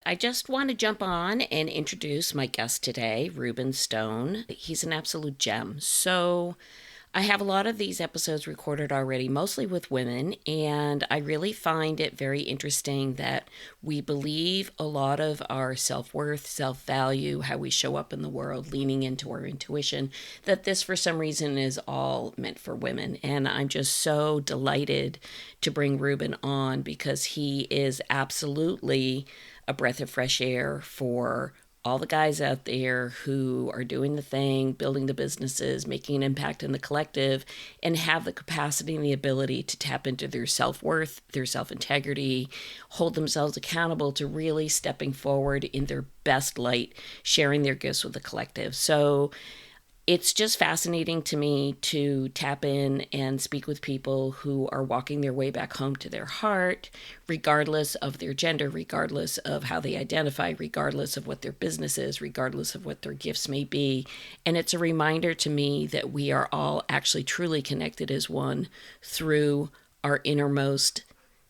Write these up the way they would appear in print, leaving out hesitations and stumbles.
I just want to jump on and introduce my guest today, Reuben Stone. He's an absolute gem. So, I have a lot of these episodes recorded already, mostly with women, and I really find it very interesting that we believe a lot of our self worth, self value, how we show up in the world, leaning into our intuition, that this for some reason is all meant for women. And I'm just so delighted to bring Reuben on because he is absolutely a breath of fresh air for all the guys out there who are doing the thing, building the businesses, making an impact in the collective, and have the capacity and the ability to tap into their self worth, their self integrity, hold themselves accountable to really stepping forward in their best light, sharing their gifts with the collective. So, it's just fascinating to me to tap in and speak with people who are walking their way back home to their heart, regardless of their gender, regardless of how they identify, regardless of what their business is, regardless of what their gifts may be. And it's a reminder to me that we are all actually truly connected as one through our innermost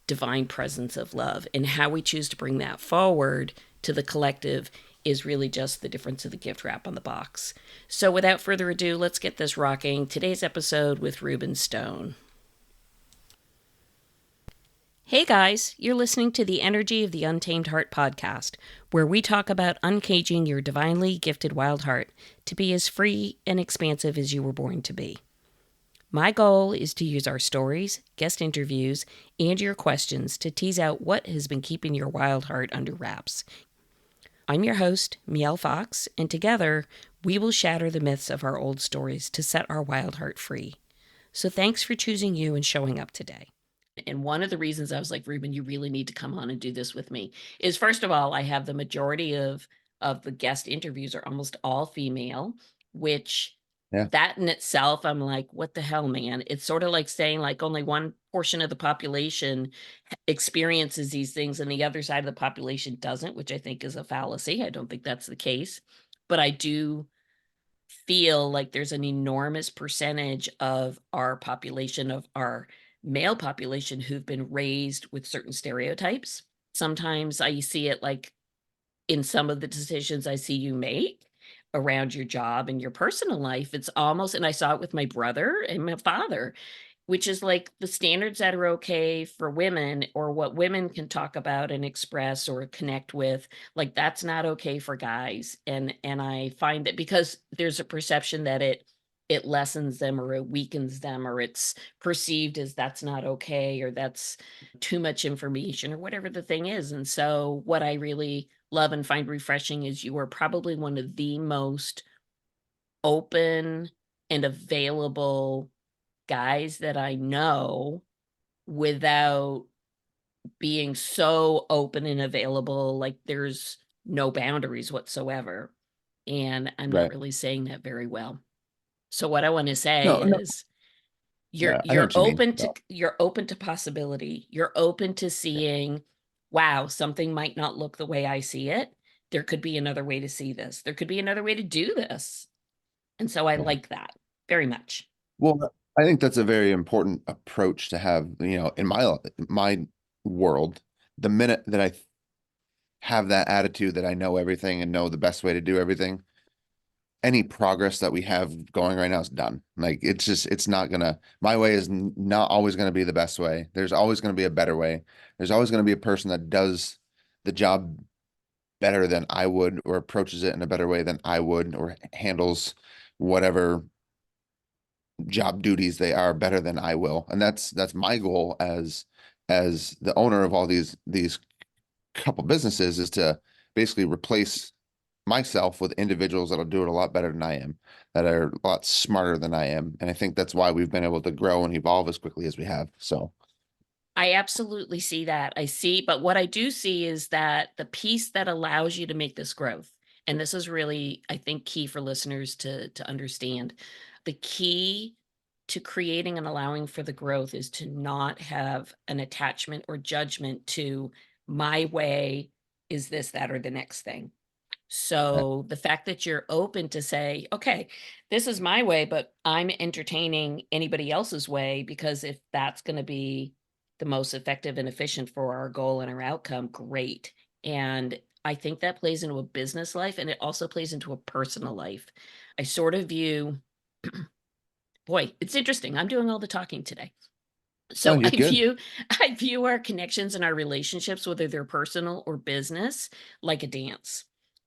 divine presence of love. And how we choose to bring that forward to the collective is really just the difference of the gift wrap on the box. So without further ado, let's get this rocking. Today's episode with Reuben Stone. Hey guys, you're listening to the Energy of the Untamed Heart podcast, where we talk about uncaging your divinely gifted wild heart to be as free and expansive as you were born to be. My goal is to use our stories, guest interviews, and your questions to tease out what has been keeping your wild heart under wraps. I'm your host, Mielle Fox, and together we will shatter the myths of our old stories to set our wild heart free. So thanks for choosing you and showing up today. And one of the reasons I was like, Reuben, you really need to come on and do this with me is, first of all, I have the majority of the guest interviews are almost all female, which Yeah, that in itself, I'm like, what the hell, man? It's sort of like saying like only one portion of the population experiences these things and the other side of the population doesn't, which I think is a fallacy. I don't think that's the case. But I do feel like there's an enormous percentage of our population, of our male population, who've been raised with certain stereotypes. Sometimes I see it like in some of the decisions I see you make around your job and your personal life. It's almost, and I saw it with my brother and my father, which is like the standards that are okay for women or what women can talk about and express or connect with, like that's not okay for guys. And I find that because there's a perception that it lessens them or it weakens them or it's perceived as that's not okay or that's too much information or whatever the thing is. And so what I really love and find refreshing is you are probably one of the most open and available guys that I know without being so open and available, like there's no boundaries whatsoever. And I'm not right. really saying that very well. So what I want to say No, no, is you're yeah, I know you're what you mean. open to No, you're open to possibility. You're open to yeah, seeing, wow, something might not look the way I see it. There could be another way to see this. There could be another way to do this. And so I yeah. like that very much. Well, I think that's a very important approach to have, in my world, the minute that I have that attitude that I know everything and know the best way to do everything, any progress that we have going right now is done. Like it's not gonna, my way is not always gonna be the best way. There's always gonna be a better way. There's always gonna be a person that does the job better than I would, or approaches it in a better way than I would, or handles whatever job duties they are better than I will. And that's my goal as the owner of all these couple businesses, is to basically replace myself with individuals that'll do it a lot better than I am, that are a lot smarter than I am. And I think that's why we've been able to grow and evolve as quickly as we have. So I absolutely see that. I see, but what I do see is that the piece that allows you to make this growth, and this is really, I think, key for listeners to understand. The key to creating and allowing for the growth is to not have an attachment or judgment to my way is this, that, or the next thing. yeah, So the fact that you're open to say, okay, this is my way, but I'm entertaining anybody else's way because if that's going to be the most effective and efficient for our goal and our outcome, great. And I think that plays into a business life and it also plays into a personal life. I sort of view, boy, it's interesting. I'm doing all the talking today. Oh, So you're good. I view our connections and our relationships, whether they're personal or business, like a dance.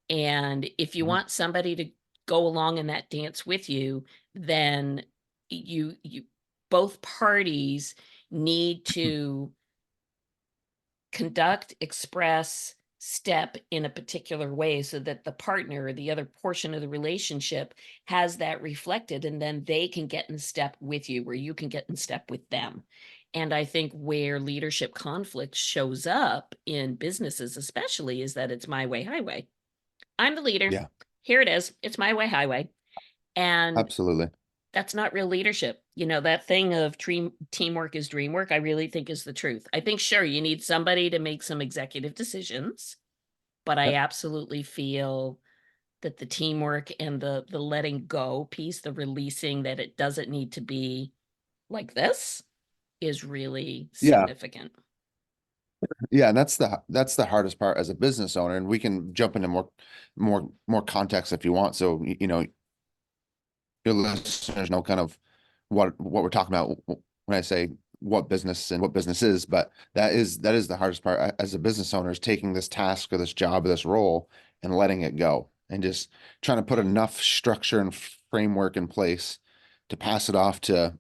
And if you Mhm. want somebody to go along in that dance with you, then you both parties need to conduct, express, step in a particular way so that the partner or the other portion of the relationship has that reflected and then they can get in step with you where you can get in step with them. And I think where leadership conflict shows up in businesses especially is that it's my way highway. I'm the leader. Yeah, Here it is. It's my way highway. And absolutely. that's not real leadership. You know, that thing of teamwork is dream work, I really think is the truth. I think, sure, you need somebody to make some executive decisions, but I Yep. absolutely feel that the teamwork and the letting go piece, the releasing that it doesn't need to be like this is really Yeah. significant. Yeah, and that's the hardest part as a business owner. And we can jump into more context if you want. So your listeners know kind of what we're talking about when I say what business and what business is. But that is the hardest part as a business owner, is taking this task or this job or this role and letting it go and just trying to put enough structure and framework in place to pass it off to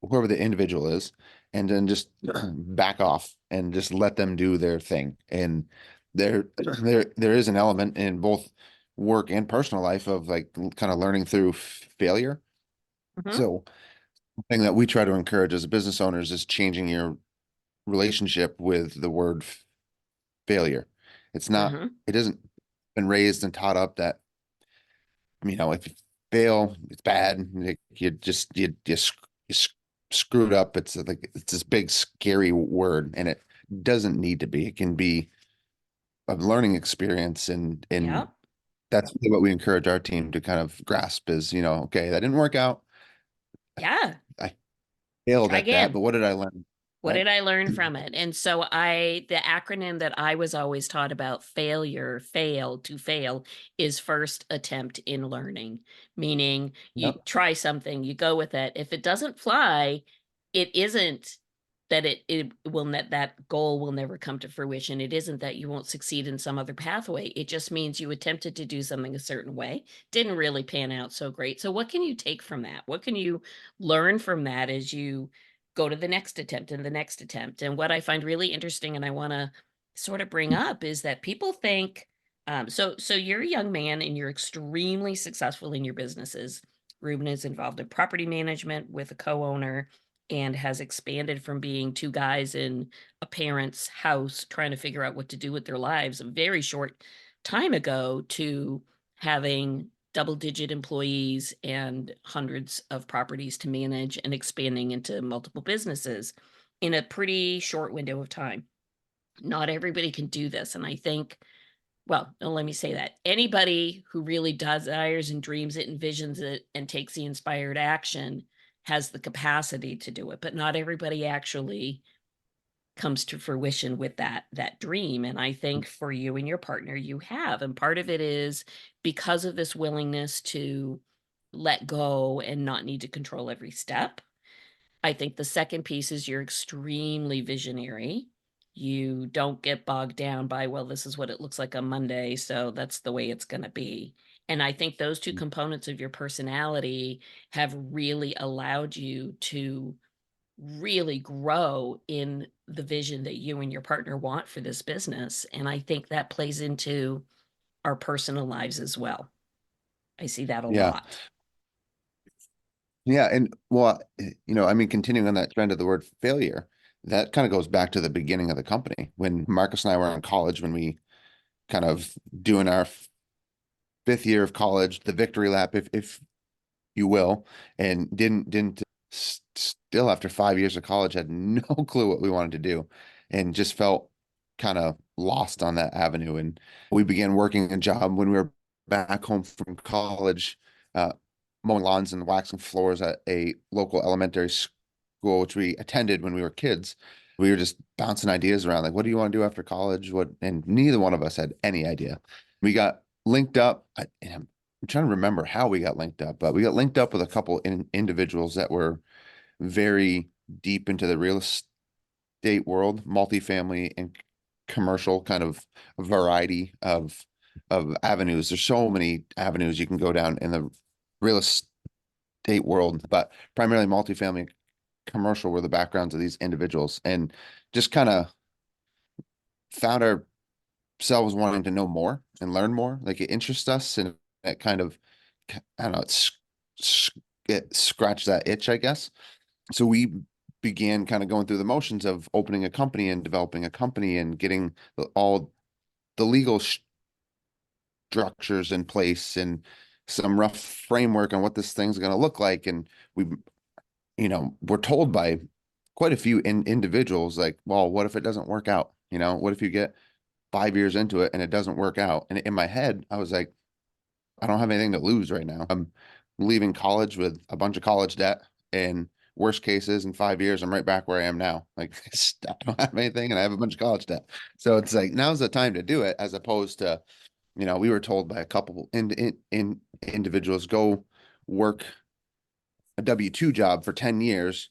whoever the individual is, and then just back off and just let them do their thing. And there is an element in both work and personal life of like kind of learning through failure. Hmm. So the thing that we try to encourage as business owners is changing your relationship with the word failure. It's not, Hmm. it isn't been raised and taught up that, if you fail, it's bad. Like, you screwed up. It's like it's this big scary word, and it doesn't need to be. It can be a learning experience, and Yep. that's really what we encourage our team to kind of grasp is, okay, that didn't work out. Yeah. I failed Try at that, again. but what did I learn? What Right? did I learn from it? And so the acronym that I was always taught about failure, fail, to fail, is first attempt in learning, meaning you Yep. try something, you go with it. If it doesn't fly, it isn't that it will net that goal will never come to fruition. It isn't that you won't succeed in some other pathway. It just means you attempted to do something a certain way, didn't really pan out so great. So what can you take from that? What can you learn from that as you go to the next attempt and the next attempt? And what I find really interesting and I want to sort of bring up is that people think so you're a young man and you're extremely successful in your businesses. Ruben is involved in property management with a co-owner and has expanded from being two guys in a parent's house trying to figure out what to do with their lives a very short time ago to having double-digit employees and hundreds of properties to manage and expanding into multiple businesses in a pretty short window of time. Not everybody can do this, and I think, well, no, let me say that. Anybody who really desires and dreams it, envisions it, and takes the inspired action has the capacity to do it, but not everybody actually comes to fruition with that dream. And I think for you and your partner you have, and part of it is because of this willingness to let go and not need to control every step. I think the second piece is you're extremely visionary. You don't get bogged down by, well, this is what it looks like on Monday, so that's the way it's going to be. And I think those two components of your personality have really allowed you to really grow in the vision that you and your partner want for this business. And I think that plays into our personal lives as well. I see that a Yeah. lot. Yeah. And well, continuing on that trend of the word failure, that kind of goes back to the beginning of the company when Marcus and I were in college, when we kind of doing our fifth year of college, the victory lap, if you will, and didn't still after 5 years of college had no clue what we wanted to do, and just felt kind of lost on that avenue. And we began working a job when we were back home from college, uh, mowing lawns and waxing floors at a local elementary school, which we attended when we were kids. We were just bouncing ideas around, like, what do you want to do after college? What? And neither one of us had any idea. We got linked up. And I'm trying to remember how we got linked up, but we got linked up with a couple individuals that were very deep into the real estate world, multifamily and commercial kind of variety of avenues. There's so many avenues you can go down in the real estate world, but primarily multifamily and commercial were the backgrounds of these individuals, and just kind of found ourselves wanting to know more and learn more. Like it interests us, and it kind of, I don't know, it scratched that itch, I guess. So we began kind of going through the motions of opening a company and developing a company and getting all the legal structures in place and some rough framework on what this thing's going to look like. And we, we're told by quite a few individuals, like, well, what if it doesn't work out? What if you get 5 years into it and it doesn't work out? And in my head, I was like, I don't have anything to lose right now. I'm leaving college with a bunch of college debt, and worst cases in 5 years, I'm right back where I am now. Like I don't have anything and I have a bunch of college debt. So it's like, now's the time to do it, as opposed to, we were told by a couple individuals, go work a W-2 job for 10 years,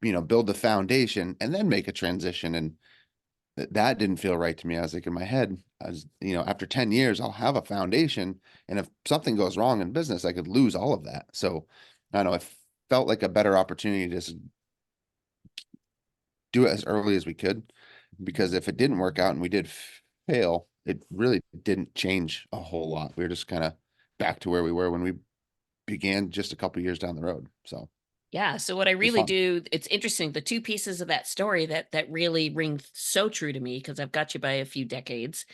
build the foundation and then make a transition. And that didn't feel right to me. I was like, in my head, after 10 years, I'll have a foundation. And if something goes wrong in business, I could lose all of that. So I don't know, it felt like a better opportunity to just do it as early as we could, because if it didn't work out and we did fail, it really didn't change a whole lot. We were just kind of back to where we were when we began, just a couple years down the road. So it Yeah, so what I was really fun. do, it's interesting, the 2 pieces of that story that really ring so true to me, because 'cause I've got you by a few decades,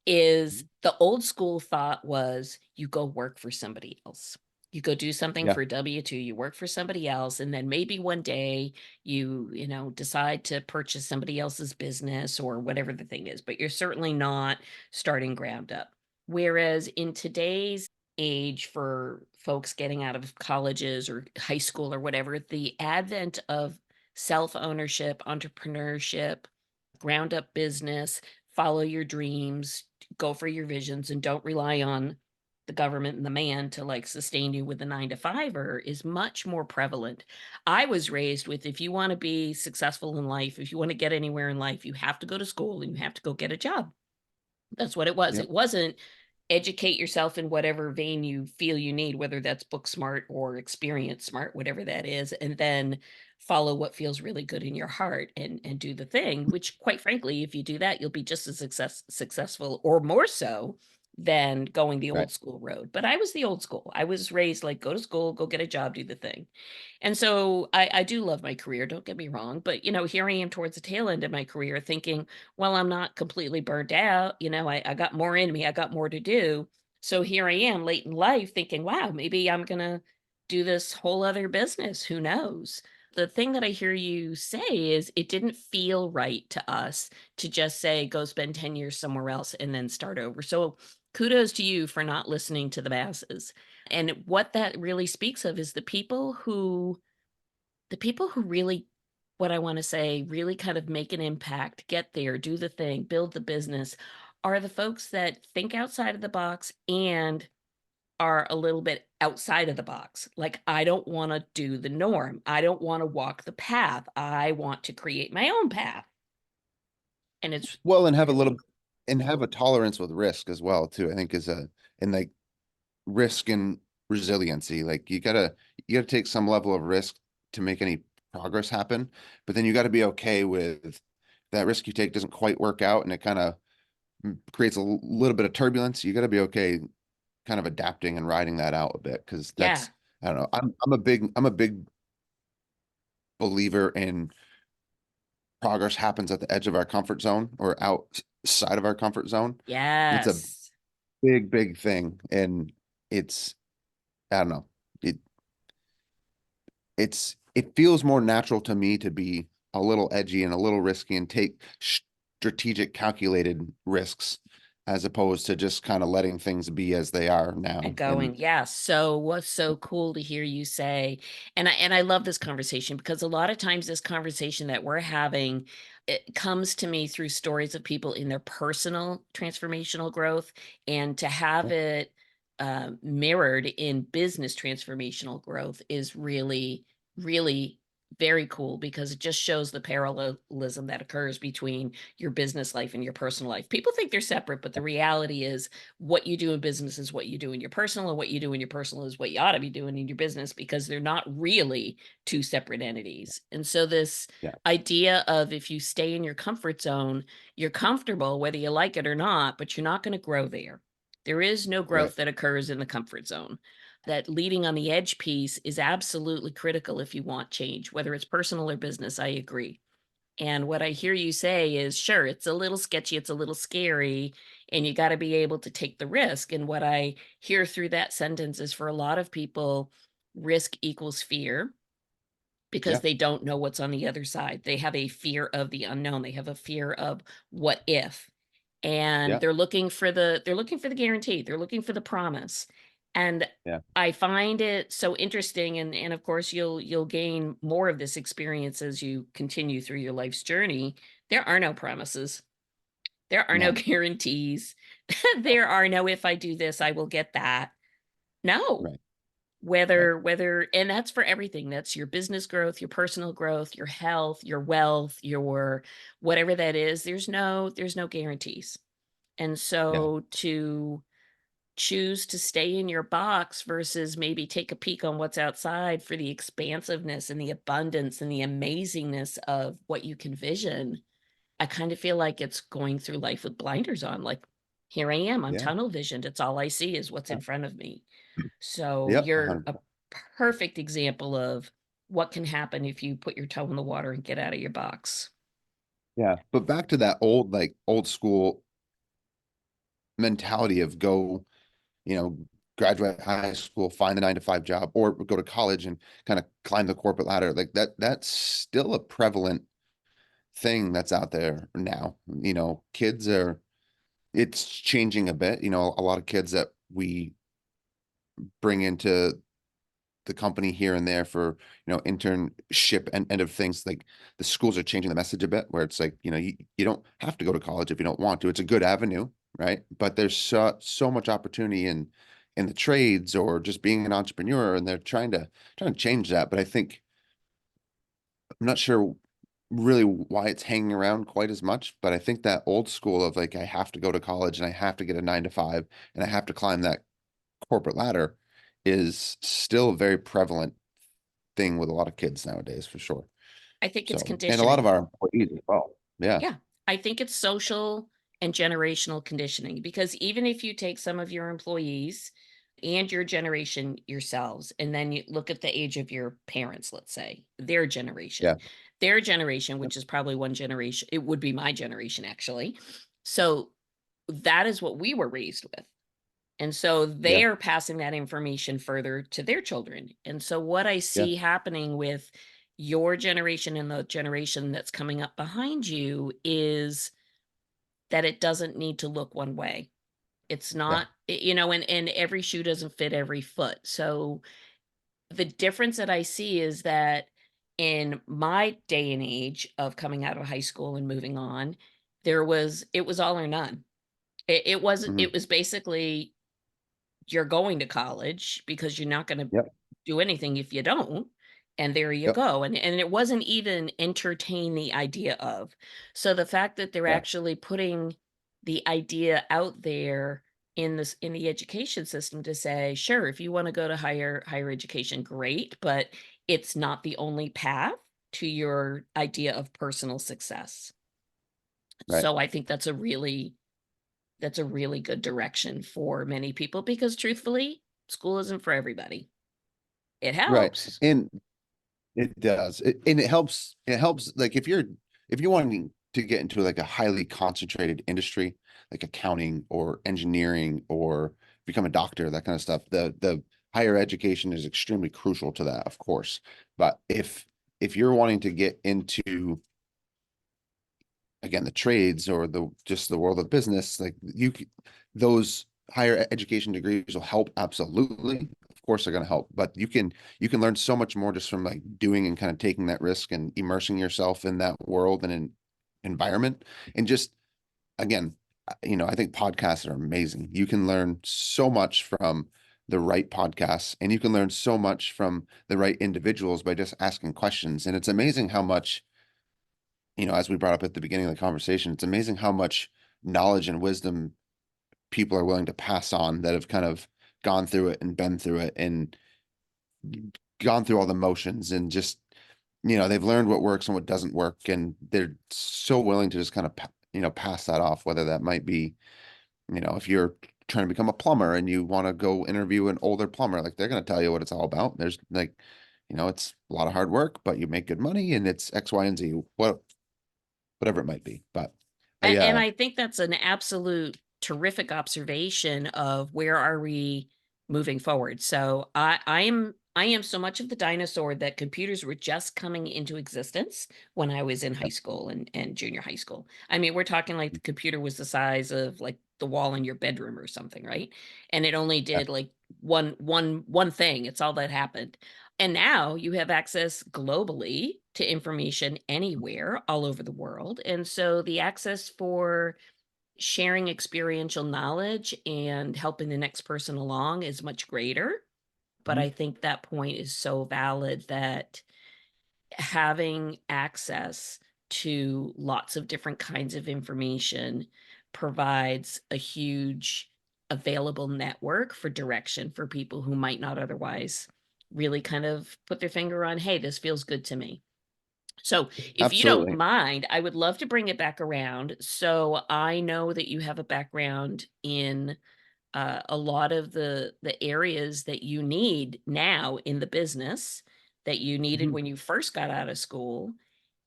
is the old school thought was you go work for somebody else. You go do something Yeah. for W-2, you work for somebody else, and then maybe one day decide to purchase somebody else's business or whatever the thing is, but you're certainly not starting ground up. Whereas in today's age for folks getting out of colleges or high school or whatever, the advent of self-ownership, entrepreneurship, ground up business, follow your dreams, go for your visions, and don't rely on the government and the man to like sustain you with a 9 to 5er is much more prevalent. I was raised with, if you want to be successful in life, if you want to get anywhere in life, you have to go to school and you have to go get a job. That's what it was. Yep. It wasn't educate yourself in whatever vein you feel you need, whether that's book smart or experience smart, whatever that is, and then follow what feels really good in your heart and do the thing, which quite frankly, if you do that, you'll be just as successful or more so than going the Right. old school road. But I was the old school. I was raised like, go to school, go get a job, do the thing. And so I do love my career, don't get me wrong, but here I am towards the tail end of my career thinking, well, I'm not completely burnt out. I got more in me, I got more to do. So here I am late in life thinking, wow, maybe I'm going to do this whole other business. Who knows? The thing that I hear you say is it didn't feel right to us to just say, go spend 10 years somewhere else and then start over. So kudos to you for not listening to the masses. And what that really speaks of is the people who really, what I want to say, really kind of make an impact, get there, do the thing, build the business, are the folks that think outside of the box and are a little bit outside of the box. Like, I don't want to do the norm. I don't want to walk the path. I want to create my own path. And it's Well, and have a really, little, and have a tolerance with risk as well, too, I think, is and like risk and resiliency. Like you gotta take some level of risk to make any progress happen, but then you got to be okay with that risk you take doesn't quite work out and it kind of creates a little bit of turbulence. You got to be okay kind of adapting and riding that out a bit, because yeah, that's, I don't know. I'm a big believer in progress happens at the edge of our comfort zone or outside of our comfort zone. It's a yes, big thing, and it's, I don't know. It it feels more natural to me to be a little edgy and a little risky and take strategic, calculated risks as opposed to just kind of letting things be as they are And now. going, And yeah. So what's so cool to hear you say, and I love this conversation because a lot of times this conversation that we're having, it comes to me through stories of people in their personal transformational growth, and to have it mirrored in business transformational growth is really, really very cool because it just shows the parallelism that occurs between your business life and your personal life. People think they're separate, but the reality is what you do in business is what you do in your personal, and what you do in your personal is what you ought to be doing in your business, because they're not really two separate entities. And so this yeah, idea of, if you stay in your comfort zone, you're comfortable whether you like it or not, but you're not going to grow there. There is no right. growth that occurs in the comfort zone. That leading on the edge piece is absolutely critical if you want change, whether it's personal or business. I agree. And what I hear you say is, sure, it's a little sketchy, it's a little scary, and you got to be able to take the risk. And what I hear through that sentence is, for a lot of people, risk equals fear, because Yeah, they don't know what's on the other side. They have a fear of the unknown. They have a fear of what if. And yeah, they're looking for the guarantee. They're looking for the promise. And yeah, I find it so interesting, and of course you'll gain more of this experience as you continue through your life's journey. There are no promises. There are no none. guarantees. No, There are no, if I do this, I will get that. No. right, right. Whether and that's for everything. That's your business growth, your personal growth, your health, your wealth, your whatever that is. There's no guarantees. And Yeah, so to choose to stay in your box versus maybe take a peek on what's outside for the expansiveness and the abundance and the amazingness of what you can vision, I kind of feel like it's going through life with blinders on. Like, here I am, I'm yeah, tunnel visioned. It's all I see is what's yeah. in front of me. So Yep, you're a 100%. perfect example of what can happen if you put your toe in the water and get out of your box. Yeah, but back to that old, like old school mentality of go, you know, graduate high school, find a 9 to 5 job, or go to college and kind of climb the corporate ladder. Like that's still a prevalent thing that's out there now. Kids are, it's changing a bit. A lot of kids that we bring into the company here and there for internship and end of things, like the schools are changing the message a bit, where it's like, you don't have to go to college if you don't want to. It's a good avenue, right? But there's so much opportunity in the trades or just being an entrepreneur, and they're trying to change that. But I think, I'm not sure really why it's hanging around quite as much, but I think that old school of like, I have to go to college and I have to get a 9 to 5 and I have to climb that corporate ladder is still a very prevalent thing with a lot of kids nowadays, for sure. I think it's So, and a lot of conditioning. our employees as well. Yeah. Yeah, I think it's social and generational conditioning, because even if you take some of your employees and your generation yourselves, and then you look at the age of your parents, let's say, Yeah. their generation, Yep. which is probably one generation, it would be my generation actually. So that is what we were raised with. And so they Yeah. are passing that information further to their children. And so what I Yeah. see happening with your generation and the generation that's coming up behind you is that it doesn't need to look one way. It's Yeah. not, and every shoe doesn't fit every foot. So the difference that I see is that in my day and age of coming out of high school and moving on, it was all or none. It wasn't, Hmm. it was basically, you're going to college because you're not gonna Yep. do anything if you don't, and there you Yep. go. And it wasn't even entertain the idea of. So the fact that they're Yeah. actually putting the idea out there in the education system to say, sure, if you want to go to higher education, great, but it's not the only path to your idea of personal success. Right. So I think that's a really good direction for many people, because truthfully, school isn't for everybody. It Right. helps. And it does. And it helps like if you're wanting to get into like a highly concentrated industry, like accounting or engineering or become a doctor, that kind of stuff, the higher education is extremely crucial to that, of course. But if you're wanting to get into again, the trades or the just the world of business, like those higher education degrees will help absolutely. Of course, they're going to help, but you can learn so much more just from like doing and kind of taking that risk and immersing yourself in that world and in environment. And just again, I think podcasts are amazing. You can learn so much from the right podcasts, and you can learn so much from the right individuals by just asking questions. And it's amazing how much, as we brought up at the beginning of the conversation, it's amazing how much knowledge and wisdom people are willing to pass on that have kind of gone through it and been through it and gone through all the motions and just, they've learned what works and what doesn't work. And they're so willing to just kind of, pass that off, whether that might be, if you're trying to become a plumber and you want to go interview an older plumber, like they're going to tell you what it's all about. There's like, it's a lot of hard work, but you make good money and it's X, Y, and Z, whatever it might be. But I, And I think that's an absolute terrific observation of where are we moving forward. So I am so much of the dinosaur that computers were just coming into existence when I was in high school and junior high school. I mean, we're talking like the computer was the size of like the wall in your bedroom or something, right? And it only did like one thing. It's all that happened. And now you have access globally to information anywhere all over the world. And so the access for sharing experiential knowledge and helping the next person along is much greater. But I think that point is so valid that having access to lots of different kinds of information provides a huge available network for direction for people who might not otherwise really kind of put their finger on, hey, this feels good to me. So, if you don't absolutely. mind, I would love to bring it back around. So, I know that you have a background in a lot of the areas that you need now in the business that you needed Mhm. when you first got out of school.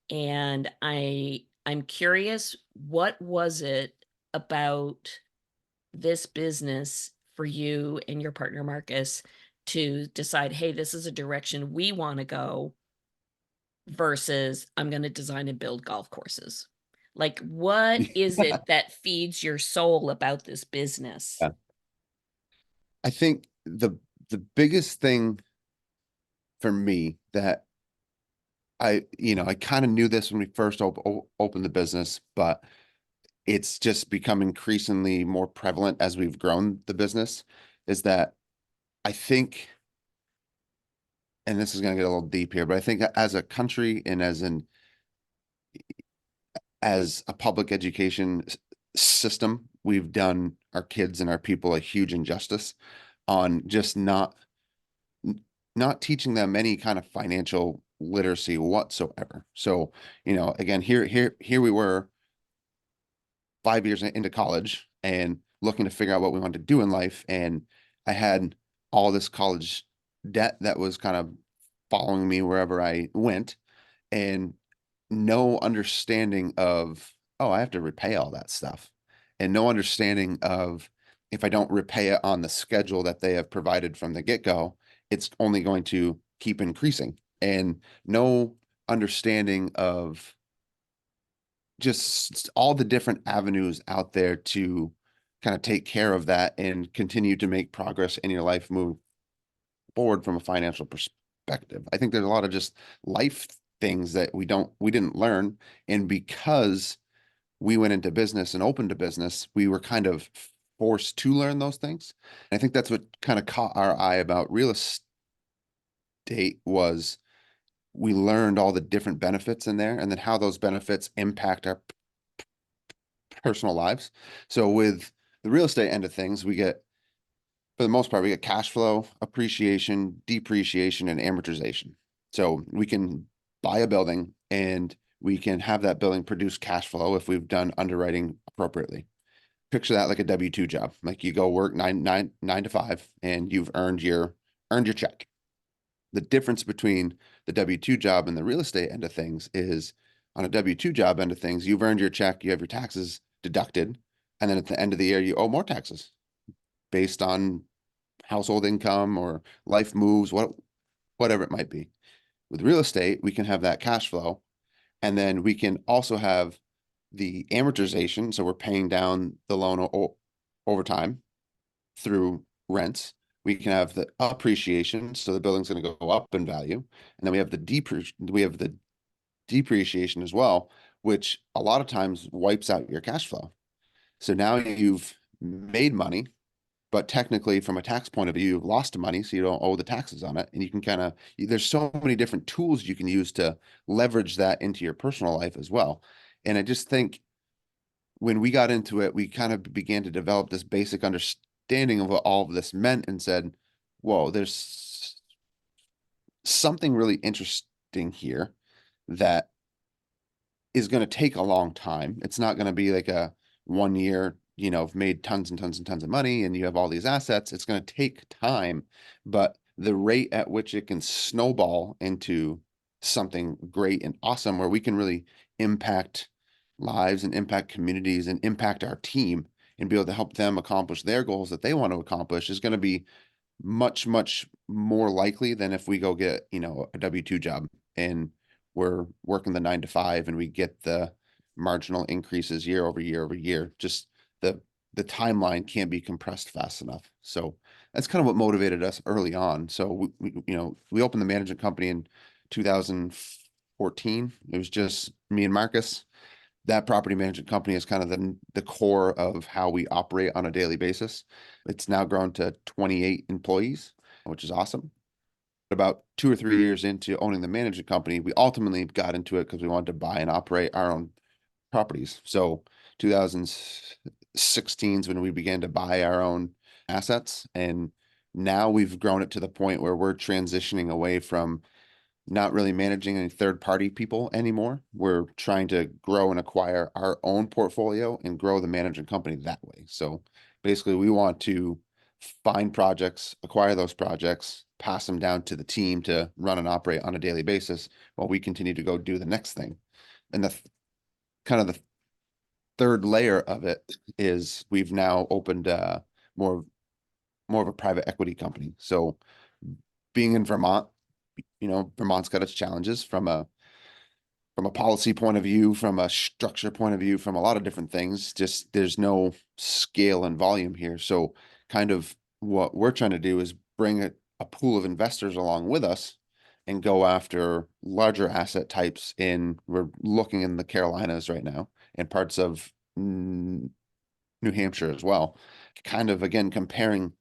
And I'm curious, what was it about this business for you and your partner Marcus to decide, hey, this is a direction we want to go versus I'm going to design and build golf courses? Like, what is it that feeds your soul about this business? Yeah. I think the biggest thing for me that I kind of knew this when we first opened the business, but it's just become increasingly more prevalent as we've grown the business, is that I think, and this is going to get a little deep here, but I think as a country and as a public education system, we've done our kids and our people a huge injustice on just not teaching them any kind of financial literacy whatsoever. So, again, here we were 5 years into college and looking to figure out what we wanted to do in life. And I had all this college debt that was kind of following me wherever I went, and no understanding of, oh, I have to repay all that stuff, and no understanding of if I don't repay it on the schedule that they have provided from the get-go, it's only going to keep increasing, and no understanding of just all the different avenues out there to kind of take care of that and continue to make progress in your life move forward from a financial perspective. I think there's a lot of just life things that we didn't learn. And because we went into business and opened a business, we were kind of forced to learn those things. And I think that's what kind of caught our eye about real estate was we learned all the different benefits in there and then how those benefits impact our personal lives. So with the real estate end of things, for the most part, we get cash flow, appreciation, depreciation, and amortization. So we can buy a building and we can have that building produce cash flow if we've done underwriting appropriately. Picture that like a W-2 job. Like you go work nine to five and you've earned your check. The difference between the W-2 job and the real estate end of things is on a W-2 job end of things, you've earned your check, you have your taxes deducted, and then at the end of the year, you owe more taxes based on household income or life moves, whatever it might be. With real estate, we can have that cash flow, and then we can also have the amortization, so we're paying down the loan over time through rents. We can have the appreciation, so the building's going to go up in value, and then we have the depreciation as well, which a lot of times wipes out your cash flow. So now you've made money, but technically from a tax point of view, you've lost money, so you don't owe the taxes on it. And you can there's so many different tools you can use to leverage that into your personal life as well. And I just think when we got into it, we kind of began to develop this basic understanding of what all of this meant and said, whoa, there's something really interesting here that is going to take a long time. It's not going to be like a 1 year, made tons and tons and tons of money and you have all these assets. It's going to take time, but the rate at which it can snowball into something great and awesome where we can really impact lives and impact communities and impact our team and be able to help them accomplish their goals that they want to accomplish is going to be much, much more likely than if we go get, a W-2 job and we're working the 9 to 5 and we get the marginal increases year over year over year. Just the timeline can't be compressed fast enough. So that's kind of what motivated us early on. So we opened the management company in 2014. It was just me and Marcus. That property management company is kind of the core of how we operate on a daily basis. It's now grown to 28 employees, which is awesome. About 2 or 3 years into owning the management company, we ultimately got into it because we wanted to buy and operate our own properties. So 2016 is when we began to buy our own assets. And now we've grown it to the point where we're transitioning away from not really managing any third party people anymore. We're trying to grow and acquire our own portfolio and grow the management company that way. So basically, we want to find projects, acquire those projects, pass them down to the team to run and operate on a daily basis while we continue to go do the next thing. And the kind of the third layer of it is we've now opened more more of a private equity company. So being in Vermont, Vermont's got its challenges from a policy point of view, from a structure point of view, from a lot of different things. Just there's no scale and volume here. So kind of what we're trying to do is bring a pool of investors along with us and go after larger asset types we're looking in the Carolinas right now and parts of New Hampshire as well. Kind of again comparing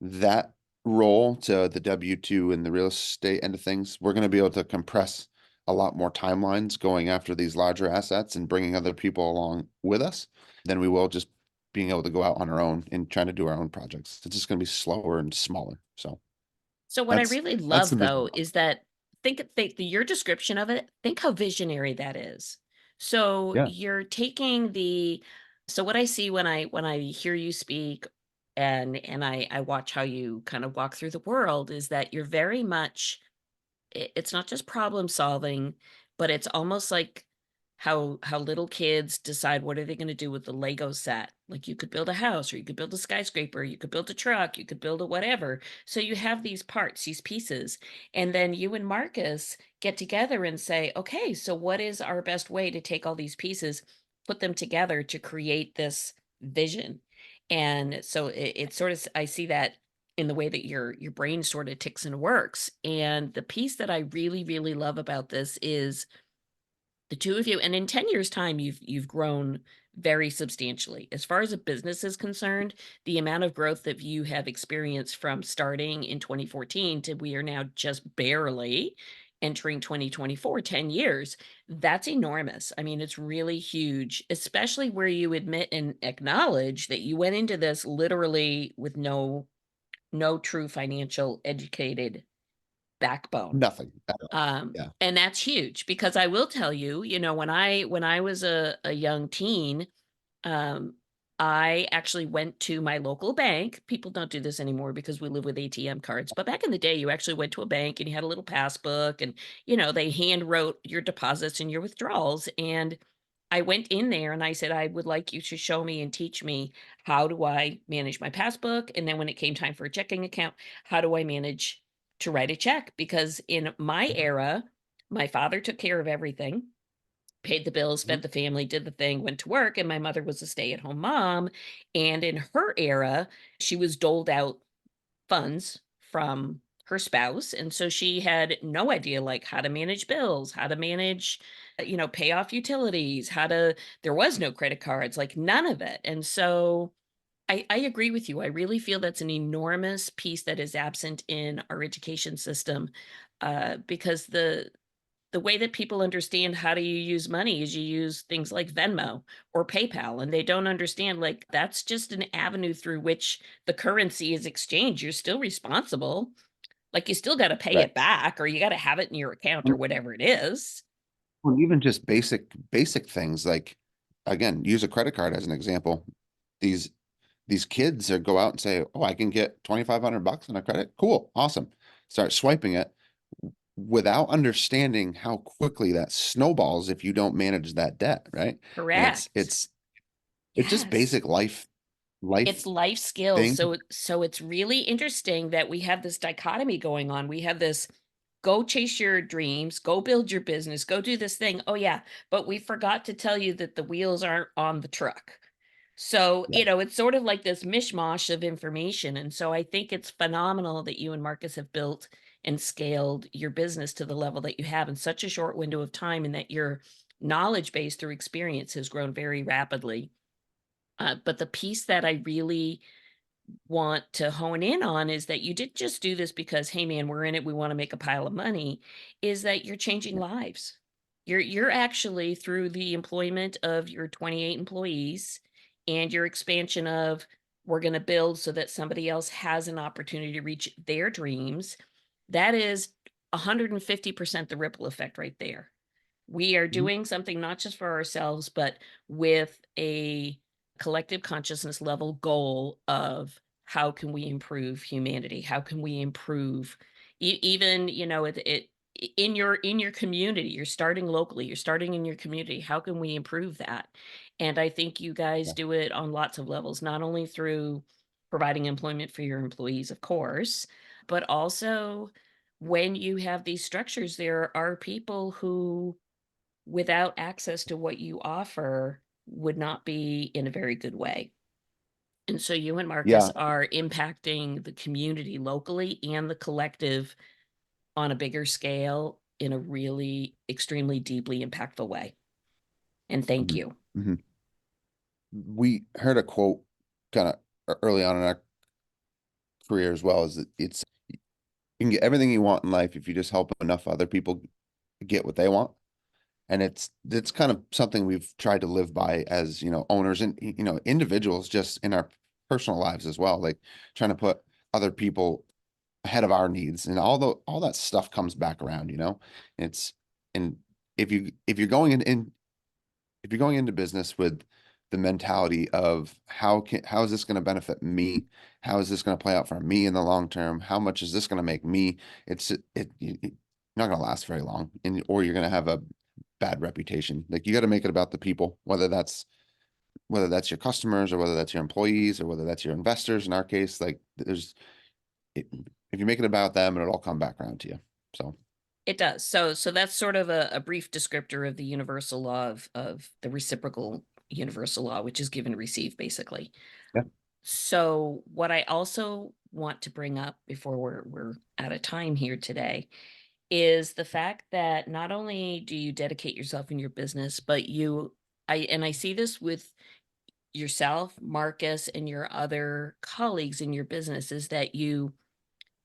that role to the W-2 and the real estate end of things, we're going to be able to compress a lot more timelines going after these larger assets and bringing other people along with us than we will just being able to go out on our own and trying to do our own projects. It's just going to be slower and smaller. So So what I that's really that's the love vision. though is that think your description of it, think how visionary that is. So Yeah. you're taking the so what I see when I hear you speak and I watch how you kind of walk through the world is that you're very much it's not just problem solving, but it's almost like how little kids decide what are they going to do with the Lego set. Like you could build a house or you could build a skyscraper, you could build a truck, you could build a whatever. So you have these parts, these pieces, and then you and Marcus get together and say, "Okay, so what is our best way to take all these pieces, put them together to create this vision?" And so it sort of I see that in the way that your brain sort of ticks and works. And the piece that I really, really love about this is the two of you, and in 10 years' time, you've grown very substantially. As far as a business is concerned, the amount of growth that you have experienced from starting in 2014 to we are now just barely entering 2024, 10 years, that's enormous. I mean, it's really huge, especially where you admit and acknowledge that you went into this literally with no true financial educated backbone. Nothing at all. Yeah. And that's huge because I will tell you, when I was a young teen, um, I actually went to my local bank. People don't do this anymore because we live with ATM cards. But back in the day, you actually went to a bank and you had a little passbook and, they hand wrote your deposits and your withdrawals. And I went in there and I said, I would like you to show me and teach me how do I manage my passbook? And then when it came time for a checking account, how do I manage to write a check? Because in my era, my father took care of everything. paid the bills, Mhm. fed the family, did the thing, went to work, and my mother was a stay-at-home mom, and in her era, she was doled out funds from her spouse, and so she had no idea, like, how to manage bills, how to manage, pay off utilities, how to there was no credit cards, like, none of it, and so I agree with you. I really feel that's an enormous piece that is absent in our education system, because the way that people understand how do you use money is you use things like Venmo or PayPal, and they don't understand, like, that's just an avenue through which the currency is exchanged. You're still responsible. Like, you still gotta pay Right. it back or you gotta have it in your account or And whatever it is. well, even just basic things like, again, use a credit card as an example. These these kids are go out and say, "Oh, I can get 2,500 bucks on a credit. Cool, awesome." Start swiping it without understanding how quickly that snowballs if you don't manage that debt, right? And it's Correct. it's it's just Yes. basic life It's life skills, thing. so it's really interesting that we have this dichotomy going on. We have this, "Go chase your dreams, go build your business, go do this thing." Oh, yeah, but we forgot to tell you that the wheels aren't on the truck. So, Yeah. it's sort of like this mishmash of information, and so I think it's phenomenal that you and Marcus have built and scaled your business to the level that you have in such a short window of time, and that your knowledge base through experience has grown very rapidly. But the piece that I really want to hone in on is that you didn't just do this because, hey man, we're in it, we want to make a pile of money, is that you're changing lives. You're actually through the employment of your 28 employees and your expansion of we're going to build so that somebody else has an opportunity to reach their dreams. That is 150% the ripple effect right there. We are Mhm. doing something not just for ourselves, but with a collective consciousness level goal of how can we improve humanity? How can we improve even, in your community, you're starting locally, you're starting in your community. How can we improve that? And I think you guys Yeah. do it on lots of levels, not only through providing employment for your employees, of course, but also when you have these structures, there are people who without access to what you offer would not be in a very good way. And so you and Marcus Yeah. are impacting the community locally and the collective on a bigger scale in a really extremely deeply impactful way. And thank Mhm. you. Mhm. We heard a quote kind of early on in our career as well, is that you can get everything you want in life if you just help enough other people get what they want. And it's kind of something we've tried to live by as, owners and, individuals just in our personal lives as well, like trying to put other people ahead of our needs, and all that stuff comes back around, it's, and if you're going in if you're going into business with the mentality of how is this going to benefit me? How is this going to play out for me in the long term? How much is this going to make me? You're not going to last very long, or you're going to have a bad reputation. Like, you got to make it about the people, whether that's your customers, or whether that's your employees, or whether that's your investors. In our case, like, if you make it about them, it'll all come back around to you. So It does. So that's sort of a brief descriptor of the universal law of the reciprocal universal law, which is give and receive, basically. yeah. So what I also want to bring up before we're out of time here today is the fact that not only do you dedicate yourself in your business, but I see this with yourself, Marcus, and your other colleagues in your business is that you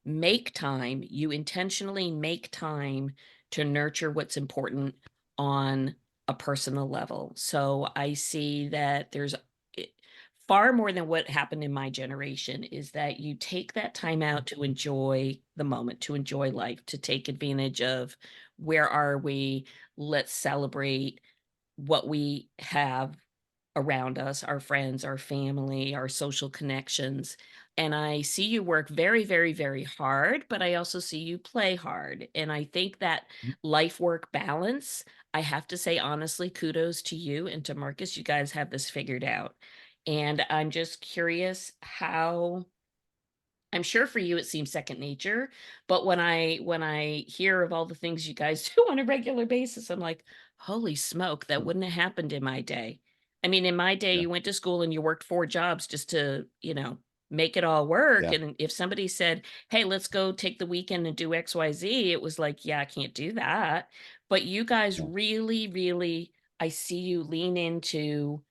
intentionally make time to nurture what's important on a personal level. So I see that there's it, far more than what happened in my generation is that you take that time out to enjoy the moment, to enjoy life, to take advantage of where are we? Let's celebrate what we have around us, our friends, our family, our social connections. And I see you work very, very, very hard, but I also see you play hard. And I think that life work balance, I have to say honestly, kudos to you and to Marcus. You guys have this figured out. And I'm just curious I'm sure for you it seems second nature, but when I hear of all the things you guys do on a regular basis, I'm like, "Holy smoke, that wouldn't have happened in my day." I mean, in my day, Yeah. you went to school and you worked 4 jobs just to, make it all work, Yeah. and if somebody said, "Hey, let's go take the weekend and do XYZ," it was like, "Yeah, I can't do that." But you guys Yeah. really, really, I see you lean into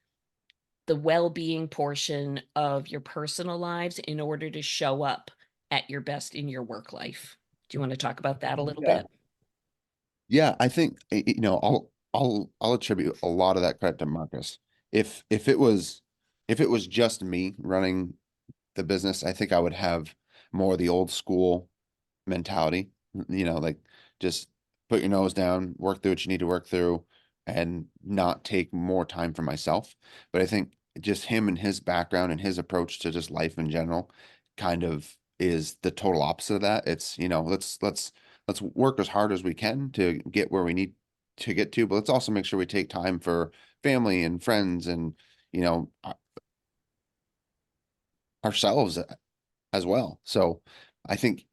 the well-being portion of your personal lives in order to show up at your best in your work life. Do you wanna talk about that a little Yeah. bit? Yeah, I think I'll attribute a lot of that credit to Marcus. If it was just me running the business, I think I would have more of the old school mentality, like just put your nose down, work through what you need to work through, and not take more time for myself. But I think just him and his background and his approach to just life in general kind of is the total opposite of that. It's, let's work as hard as we can to get where we need to get to, but let's also make sure we take time for family and friends and, you know, ourselves as well. So I think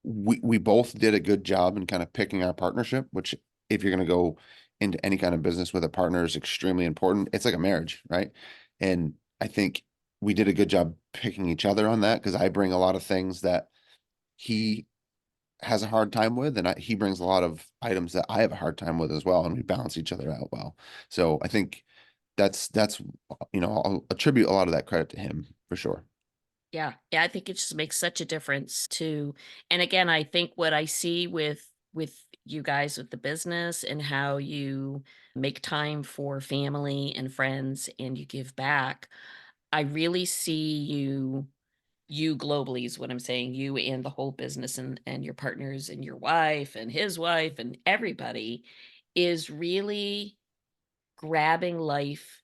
we both did a good job in kind of picking our partnership, which if you're going to go into any kind of business with a partner is extremely important. It's like a marriage, right? And I think we did a good job picking each other on that because I bring a lot of things that he has a hard time with, and he brings a lot of items that I have a hard time with as well, and we balance each other out well. So I think that's I'll attribute a lot of that credit to him for sure. Yeah. Yeah, I think it just makes such a difference too. And again, I think what I see with you guys with the business and how you make time for family and friends and you give back, I really see you globally is what I'm saying, you and the whole business and your partners and your wife and his wife and everybody is really grabbing life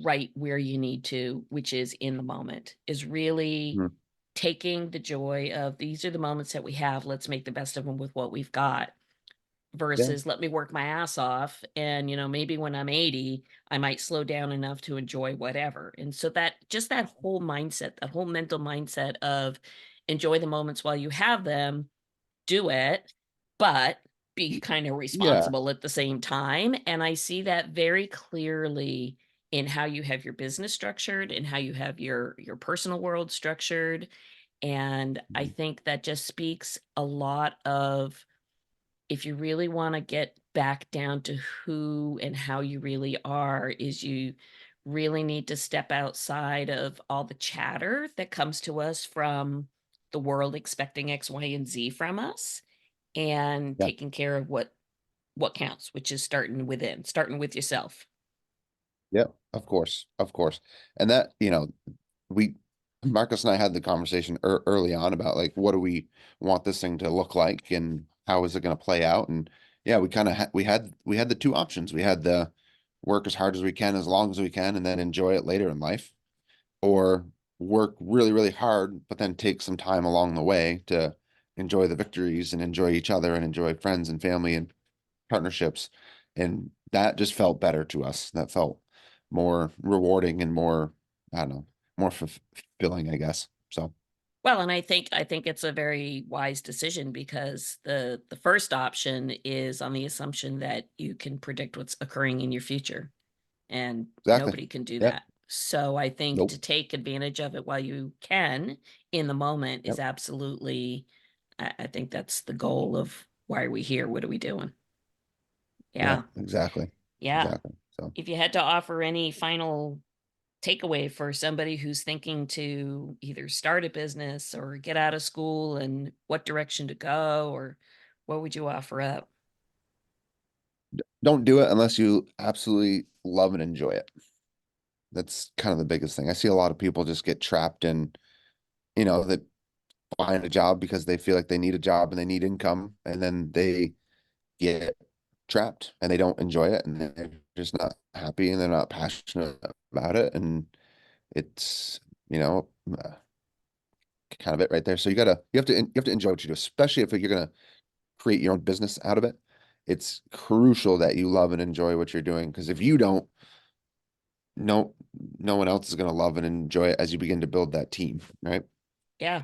right where you need to, which is in the moment, is really Mhm. taking the joy of these are the moments that we have. Let's make the best of them with what we've got Yeah. versus let me work my ass off. And, maybe when I'm 80, I might slow down enough to enjoy whatever. And so that whole mindset, that whole mental mindset of enjoy the moments while you have them, do it, but be kind of Yeah. responsible at the same time. And I see that very clearly in how you have your business structured and how you have your personal world structured. And I Mhm. think that just speaks a lot of if you really want to get back down to who and how you really are, is you really need to step outside of all the chatter that comes to us from the world expecting X, Y, and Z from us and Yeah. taking care of what counts, which is starting within, starting with yourself. Yeah, of course, of course. And that, we Marcus and I had the conversation early on about like what do we want this thing to look like and how is it going to play out? And yeah, we kind of we had the two options. We had the work as hard as we can, as long as we can, and then enjoy it later in life, or work really, really hard, but then take some time along the way to enjoy the victories and enjoy each other and enjoy friends and family and partnerships. And that just felt better to us. That felt more rewarding and more, I don't know, more fulfilling, I guess. So Well, and I think it's a very wise decision because the first option is on the assumption that you can predict what's occurring in your future, and exactly. nobody can do Yep. that. So I think to Nope. take advantage of it while you can in the moment is Yep. absolutely I think that's the goal of why are we here? What are we doing? Yeah, Yeah. exactly. Yeah. Exactly. So If you had to offer any final takeaway for somebody who's thinking to either start a business or get out of school and what direction to go, or what would you offer up? don't do it unless you absolutely love and enjoy it. That's kind of the biggest thing. I see a lot of people just get trapped in, that find a job because they feel like they need a job and they need income, and then they get trapped and they don't enjoy it and they're just not happy and they're not passionate about it. And it's, you know, uh, kind of it right there. So you have to enjoy what you do, especially if you're going to create your own business out of it. It's crucial that you love and enjoy what you're doing because if you don't, no, no one else is going to love and enjoy it as you begin to build that team, right? Yeah,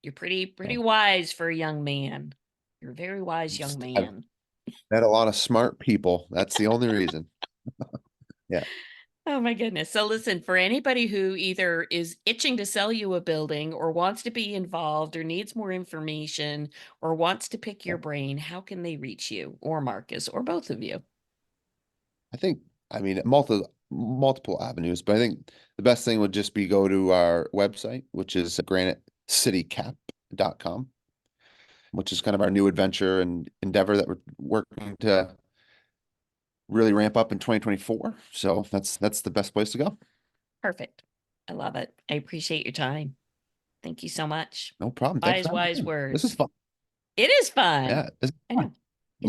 you're pretty So wise for a young man. You're a very wise young I've man. met a lot of smart people. That's the only reason. Yeah. Oh my goodness. So listen, for anybody who either is itching to sell you a building or wants to be involved or needs more information or wants to pick your Yeah. brain, how can they reach you or Marcus or both of you? I think, I mean, multiple avenues, but I think the best thing would just be go to our website, which is granitecitycap.com, which is kind of our new adventure and endeavor that we're working to really ramp up in 2024. So that's the best place to go. Perfect. I love it. I appreciate your time. Thank you so much. No problem. Thanks Wise, for having wise me. This is words. fun. It is fun. Yeah, this is I fun. know.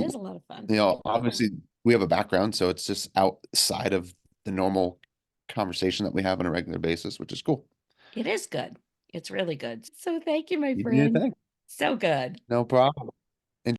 It is a lot of fun. Obviously we have a background, so it's just outside of the normal conversation that we have on a regular basis, which is cool. It is good. It's really good. So thank you, my You do your friend. thing. So good. No problem.